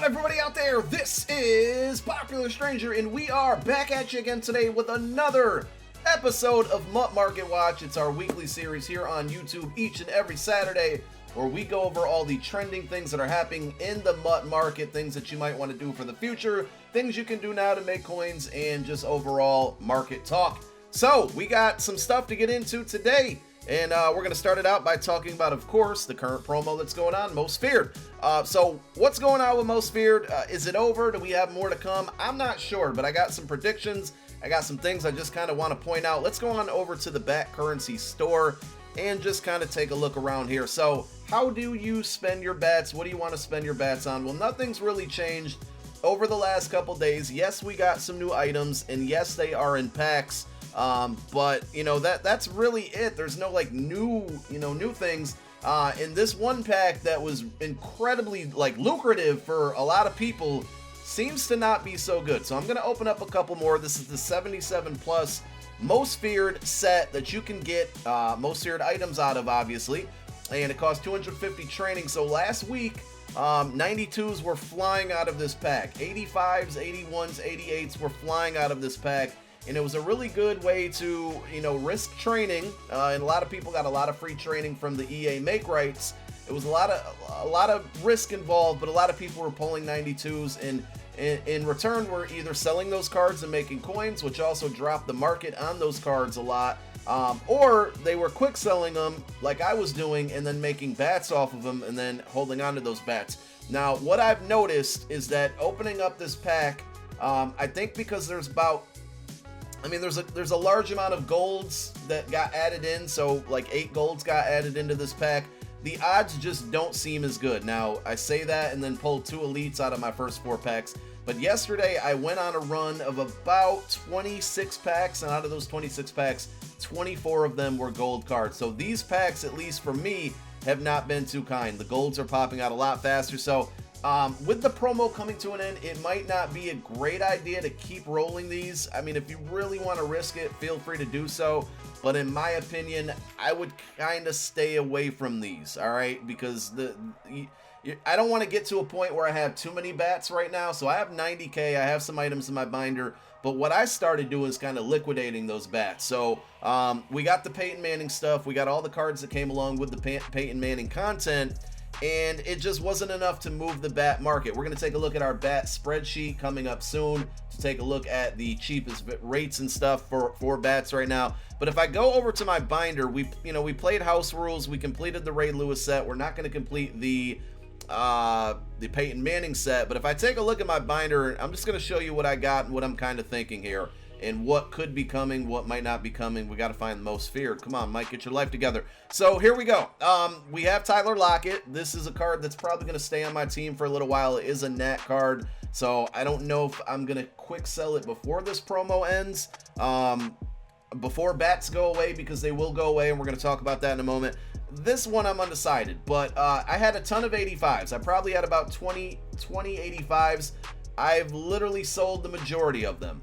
on, everybody out there? This is Popular Stranger, and we are back at you again today with another episode of MUT Market Watch. It's our weekly series here on YouTube each and every Saturday, where we go over all the trending things that are happening in the MUT market, things that you might want to do for the future, things you can do now to make coins, and just overall market talk. So, we got some stuff to get into today. And we're going to start it out by talking about, of course, the current promo that's going on, Most Feared. So what's going on with Most Feared? Is it over? Do we have more to come? I'm not sure, but I got some predictions. I got some things I just kind of want to point out. Let's go on over to the Bat Currency store and just kind of take a look around here. So how do you spend your bats? What do you want to spend your bats on? Well, nothing's really changed over the last couple days. Yes, we got some new items, and yes, they are in packs. But you know, that's really it. There's no like new things. In this one pack that was incredibly like lucrative for a lot of people seems to not be so good. So I'm going to open up a couple more. This is the 77 plus Most Feared set that you can get Most Feared items out of, obviously, and it costs 250 training. So last week 92s were flying out of this pack, 85s, 81s, 88s were flying out of this pack. And it was a really good way to, risk training. And a lot of people got a lot of free training from the EA make rights. It was a lot of risk involved, but a lot of people were pulling 92s, and in return were either selling those cards and making coins, which also dropped the market on those cards a lot, or they were quick selling them like I was doing and then making bats off of them and then holding on to those bats. Now, what I've noticed is that opening up this pack, I think because there's a large amount of golds that got added in, so like 8 golds got added into this pack. The odds just don't seem as good. Now, I say that and then pulled 2 elites out of my first 4 packs, but yesterday I went on a run of about 26 packs, and out of those 26 packs, 24 of them were gold cards. So these packs, at least for me, have not been too kind. The golds are popping out a lot faster, so with the promo coming to an end, it might not be a great idea to keep rolling these. I mean, if you really want to risk it, feel free to do so. But in my opinion, I would kind of stay away from these, all right? Because I don't want to get to a point where I have too many bats right now. So I have 90K. I have some items in my binder. But what I started doing is kind of liquidating those bats. So we got the Peyton Manning stuff. We got all the cards that came along with the Peyton Manning content. And it just wasn't enough to move the bat market. We're going to take a look at our bat spreadsheet coming up soon to take a look at the cheapest rates and stuff for bats right now. But if I go over to my binder, we played House Rules. We completed the Ray Lewis set. We're not going to complete the Peyton Manning set. But if I take a look at my binder, I'm just going to show you what I got and what I'm kind of thinking here, and what could be coming, what might not be coming. We got to find the Most Feared. Come on, Mike, get your life together. So here we go. We have Tyler Lockett. This is a card that's probably going to stay on my team for a little while. It is a Nat card, so I don't know if I'm going to quick sell it before this promo ends, before bats go away, because they will go away, and we're going to talk about that in a moment. This one I'm undecided, but I had a ton of 85s. I probably had about 20 85s. I've literally sold the majority of them.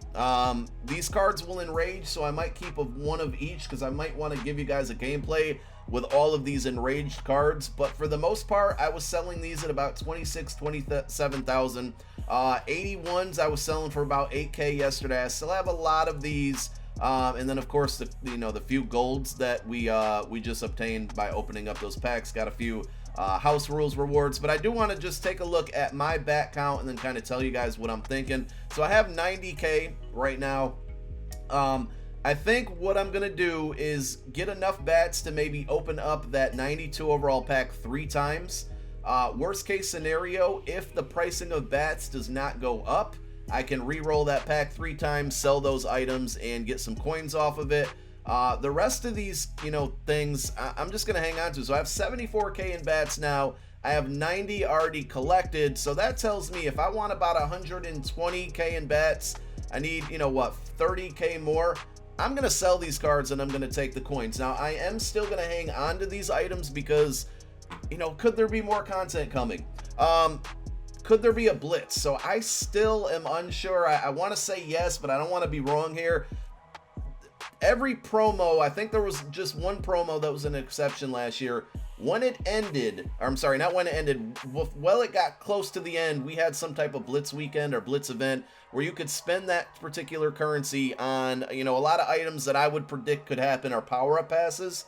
These cards will enrage, so I might keep one of each, because I might want to give you guys a gameplay with all of these enraged cards. But for the most part, I was selling these at about 27,000. 81s I was selling for about 8K yesterday. I still have a lot of these. And then of course the few golds that we just obtained by opening up those packs. Got a few House Rules rewards, but I do want to just take a look at my bat count and then kind of tell you guys what I'm thinking. So I have 90K right now. I think what I'm gonna do is get enough bats to maybe open up that 92 overall pack 3 times. Worst case scenario, if the pricing of bats does not go up, I can re-roll that pack 3 times, sell those items, and get some coins off of it. The rest of these, things, I'm just going to hang on to. So I have 74K in bats now. I have 90 already collected. So that tells me if I want about 120K in bats, I need, 30K more. I'm going to sell these cards and I'm going to take the coins. Now, I am still going to hang on to these items because, could there be more content coming? Could there be a Blitz? So I still am unsure. I want to say yes, but I don't want to be wrong here. Every promo, I think there was just one promo that was an exception last year. when it ended, or I'm sorry, not when it ended, well, it got close to the end, we had some type of Blitz weekend or Blitz event where you could spend that particular currency on, a lot of items that I would predict could happen are power-up passes,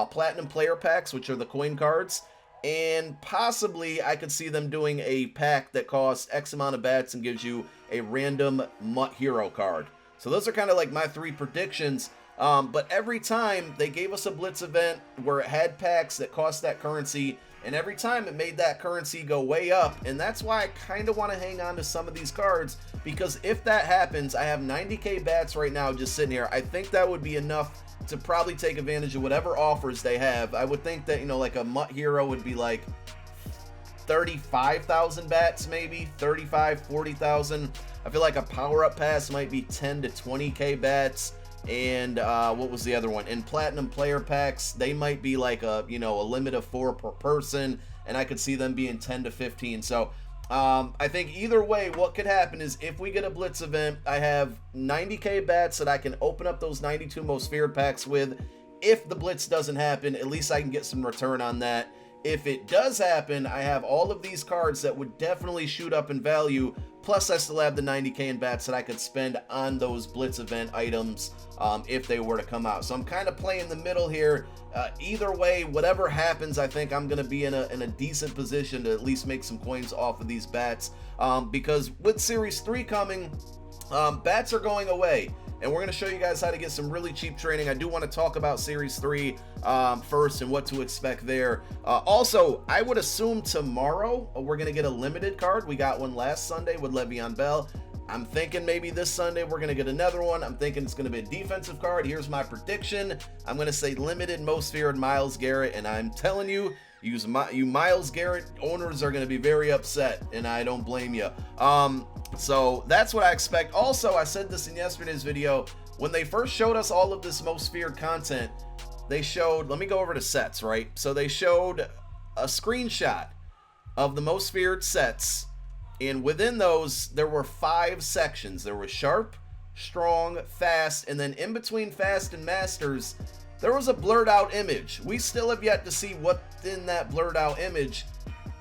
platinum player packs, which are the coin cards, and possibly I could see them doing a pack that costs X amount of bats and gives you a random MUT hero card. So those are kind of like my 3 predictions. But every time they gave us a Blitz event where it had packs that cost that currency, and every time it made that currency go way up, and that's why I kind of want to hang on to some of these cards, because if that happens, I have 90k bats right now just sitting here. I think that would be enough to probably take advantage of whatever offers they have. I would think that, like a MUT hero would be like 35,000 bats, maybe 35, 40,000. I feel like a power-up pass might be 10 to 20k bats. And what was the other one? In platinum player packs, they might be like a limit of 4 per person, and I could see them being 10 to 15. So I think either way, what could happen is if we get a Blitz event, I have 90k bats that I can open up those 92 most feared packs with. If the Blitz doesn't happen, at least I can get some return on that. If it does happen, I have all of these cards that would definitely shoot up in value, plus I still have the 90k in bats that I could spend on those Blitz event items if they were to come out. So I'm kind of playing the middle here. Either way, whatever happens, I think I'm going to be in a decent position to at least make some coins off of these bats, because with Series 3 coming, bats are going away. And we're going to show you guys how to get some really cheap training. I do want to talk about Series 3 first and what to expect there. Also, I would assume tomorrow we're going to get a limited card. We got one last Sunday with Le'Veon Bell. I'm thinking maybe this Sunday we're going to get another one. I'm thinking it's going to be a defensive card. Here's my prediction. I'm going to say limited most feared Myles Garrett, and I'm telling you, you Myles Garrett owners are going to be very upset, and I don't blame you. So that's what I expect. Also, I said this in yesterday's video, when they first showed us all of this most feared content, they showed, let me go over to sets, right? So they showed a screenshot of the most feared sets, and within those, there were 5 sections. There was sharp, strong, fast, and then in between fast and masters, there was a blurred out image. We still have yet to see what's in that blurred out image.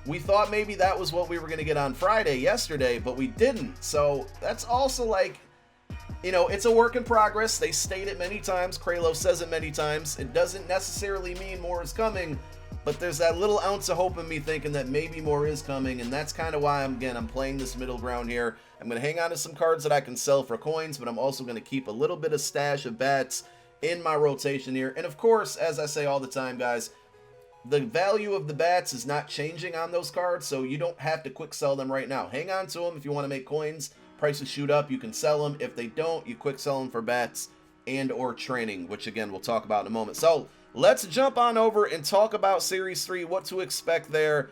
We thought maybe that was what we were going to get on Friday, yesterday, but we didn't. So that's also like, it's a work in progress. They state it many times. Kralo says it many times. It doesn't necessarily mean more is coming, but there's that little ounce of hope in me thinking that maybe more is coming, and that's kind of why I'm playing this middle ground here. I'm going to hang on to some cards that I can sell for coins, but I'm also going to keep a little bit of stash of bats in my rotation here. And of course, as I say all the time, guys, the value of the bats is not changing on those cards, so you don't have to quick sell them right now. Hang on to them if you want to make coins. Prices shoot up, you can sell them. If they don't, you quick sell them for bats and or training, which again we'll talk about in a moment. So let's jump on over and talk about Series 3, what to expect there.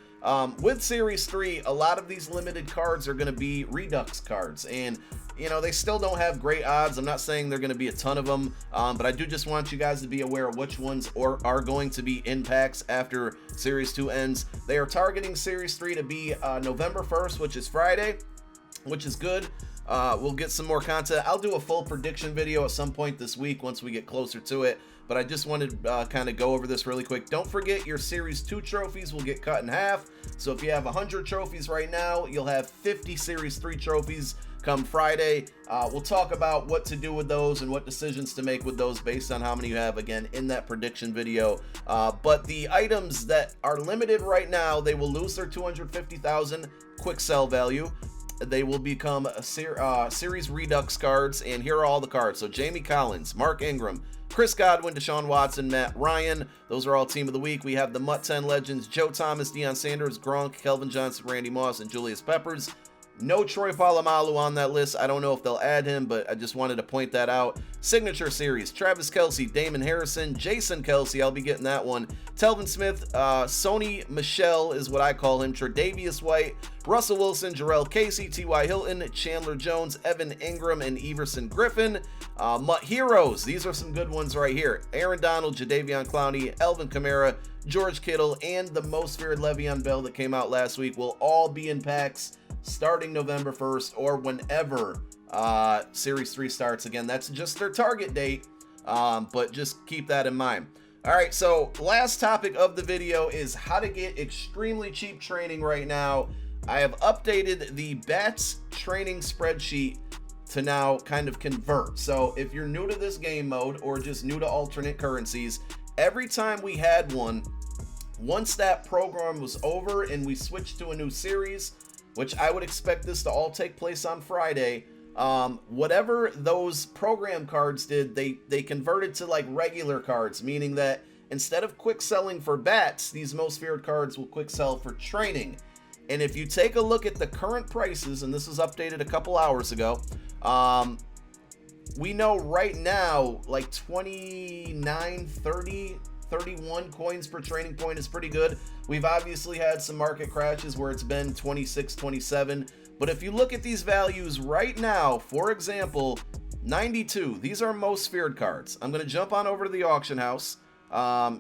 With Series 3, a lot of these limited cards are going to be Redux cards, and they still don't have great odds. I'm not saying they're going to be a ton of them, but I do just want you guys to be aware of which ones are going to be in packs after Series 2 ends. They are targeting Series 3 to be November 1st, which is Friday, which is good. We'll get some more content. I'll do a full prediction video at some point this week once we get closer to it, but I just wanted to kind of go over this really quick. Don't forget your Series 2 trophies will get cut in half. So if you have 100 trophies right now, you'll have 50 Series 3 trophies come Friday. We'll talk about what to do with those and what decisions to make with those based on how many you have, again, in that prediction video. But the items that are limited right now, they will lose their 250,000 quick sell value. They will become a Series Redux cards, and here are all the cards. So Jamie Collins, Mark Ingram, Chris Godwin, Deshaun Watson, Matt Ryan. Those are all Team of the Week. We have the MUT 10 legends, Joe Thomas, Deion Sanders, Gronk, Kelvin Johnson, Randy Moss, and Julius Peppers. No Troy Polamalu on that list. I don't know if they'll add him, but I just wanted to point that out. Signature Series, Travis Kelce, Damon Harrison, Jason Kelce, I'll be getting that one. Telvin Smith, Sony Michel is what I call him, Tre'Davious White, Russell Wilson, Jarrell Casey, T.Y. Hilton, Chandler Jones, Evan Ingram, and Everson Griffin. MUT Heroes, these are some good ones right here. Aaron Donald, Jadeveon Clowney, Elvin Kamara, George Kittle, and the most feared Le'Veon Bell that came out last week will all be in packs starting November 1st or whenever Series 3 starts. Again, that's just their target date, but just keep that in mind. All right, so last topic of the video is how to get extremely cheap training right now. I have updated the bats training spreadsheet to now kind of convert. So if you're new to this game mode or just new to alternate currencies, every time we had one, once that program was over and we switched to a new series, which I would expect this to all take place on Friday, whatever those program cards did, they converted to like regular cards, meaning that instead of quick selling for bats, these most feared cards will quick sell for training. And if you take a look at the current prices, and this was updated a couple hours ago, we know right now like 29, 30, 31 coins per training point is pretty good. We've obviously had some market crashes where it's been 26, 27. But if you look at these values right now, for example, 92, these are most feared cards. I'm going to jump on over to the auction house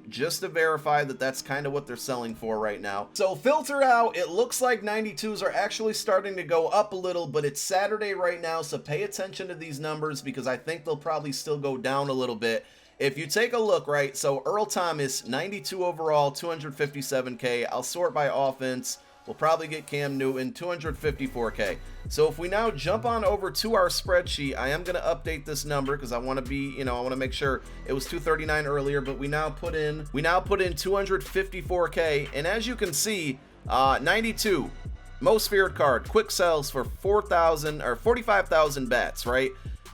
just to verify that that's kind of what they're selling for right now. So filter out, it looks like 92s are actually starting to go up a little, but it's Saturday right now, so pay attention to these numbers because I think they'll probably still go down a little bit. If you take a look, right, so Earl Thomas, 92 overall, 257K. I'll sort by offense. We'll probably get Cam Newton, 254K. So if we now jump on over to our spreadsheet, I am going to update this number because I want to be, I want to make sure it was 239 earlier, but we now put in 254K. And as you can see, 92, most feared card, quick sells for 4,000 or 45,000 bats, right?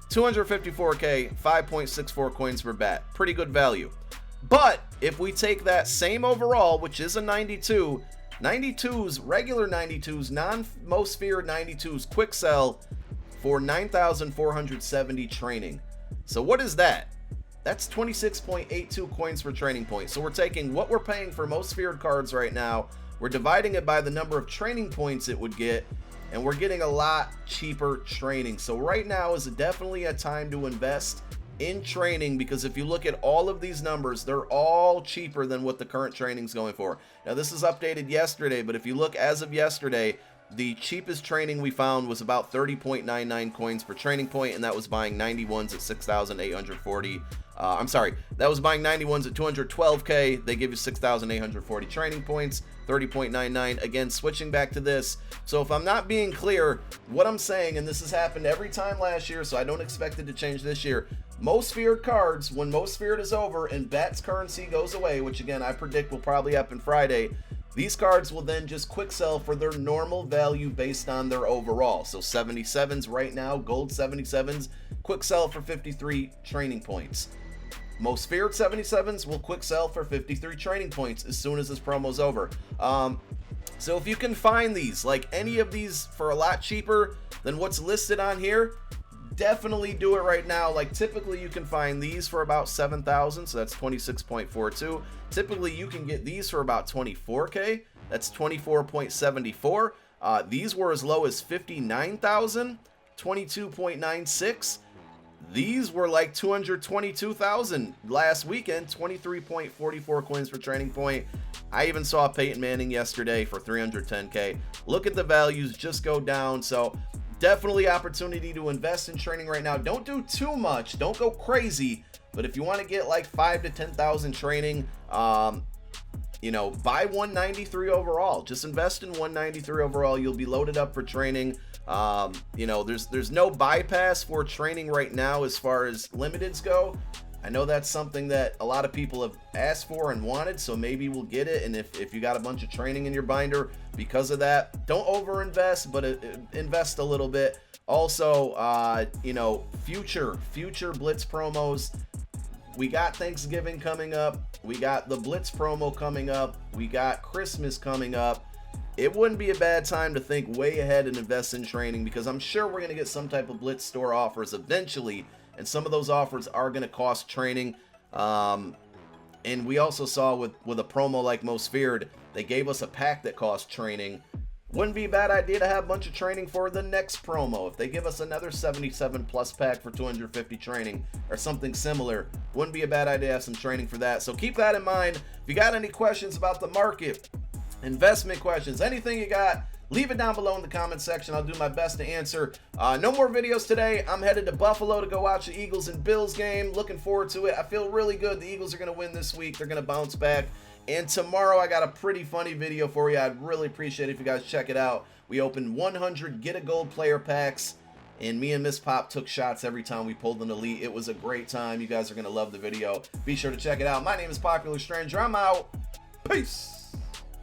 254K, 5.64 coins per bat. Pretty good value. But if we take that same overall, which is a 92, 92s, regular 92s, non-most feared 92s, quick sell for 9,470 training. So what is that? That's 26.82 coins per training point. So we're taking what we're paying for most feared cards right now, we're dividing it by the number of training points it would get, and we're getting a lot cheaper training. So right now is definitely a time to invest in training because if you look at all of these numbers, they're all cheaper than what the current training's going for. Now this is updated yesterday, but if you look as of yesterday, the cheapest training we found was about 30.99 coins per training point, and that was buying 91s at 6,840. I'm sorry, that was buying 91s at 212K. They give you 6,840 training points, 30.99. Again, switching back to this. So if I'm not being clear, what I'm saying, and this has happened every time last year, so I don't expect it to change this year, most feared cards, when most feared is over and bats currency goes away, which again I predict will probably happen Friday, these cards will then just quick sell for their normal value based on their overall. So 77s right now, gold 77s, quick sell for 53 training points. Most feared 77s will quick sell for 53 training points as soon as this promo's over. So if you can find these, like any of these for a lot cheaper than what's listed on here, definitely do it right now. Like typically you can find these for about 7,000, so that's 26.42. Typically you can get these for about 24K, that's 24.74. These were as low as 59,000, 22.96. These were like 222,000 last weekend, 23.44 coins per training point. I even saw Peyton Manning yesterday for 310K. Look at the values just go down. So definitely opportunity to invest in training right now. Don't do too much. Don't go crazy. But if you want to get like 5 to 10,000 training, buy 193 overall. Just invest in 193 overall. You'll be loaded up for training. There's no bypass for training right now as far as limiteds go. I know that's something that a lot of people have asked for and wanted, so maybe we'll get it. And if you got a bunch of training in your binder because of that, don't overinvest, but invest a little bit. Also, future Blitz promos. We got Thanksgiving coming up. We got the Blitz promo coming up. We got Christmas coming up. It wouldn't be a bad time to think way ahead and invest in training because I'm sure we're going to get some type of Blitz store offers eventually. And some of those offers are going to cost training. And we also saw with a promo like Most Feared, they gave us a pack that cost training. Wouldn't be a bad idea to have a bunch of training for the next promo. If they give us another 77 plus pack for 250 training or something similar, wouldn't be a bad idea to have some training for that. So keep that in mind. If you got any questions about the market, investment questions, anything you got, Leave it down below in the comment section. I'll do my best to answer. No more videos today. I'm headed to Buffalo to go watch the Eagles and Bills game. Looking forward to it. I feel really good. The Eagles are going to win this week. They're going to bounce back. And tomorrow I got a pretty funny video for you. I'd really appreciate it if you guys check it out. We opened 100 Get a Gold player packs. And me and Miss Pop took shots every time we pulled an elite. It was a great time. You guys are going to love the video. Be sure to check it out. My name is Popular Stranger. I'm out. Peace.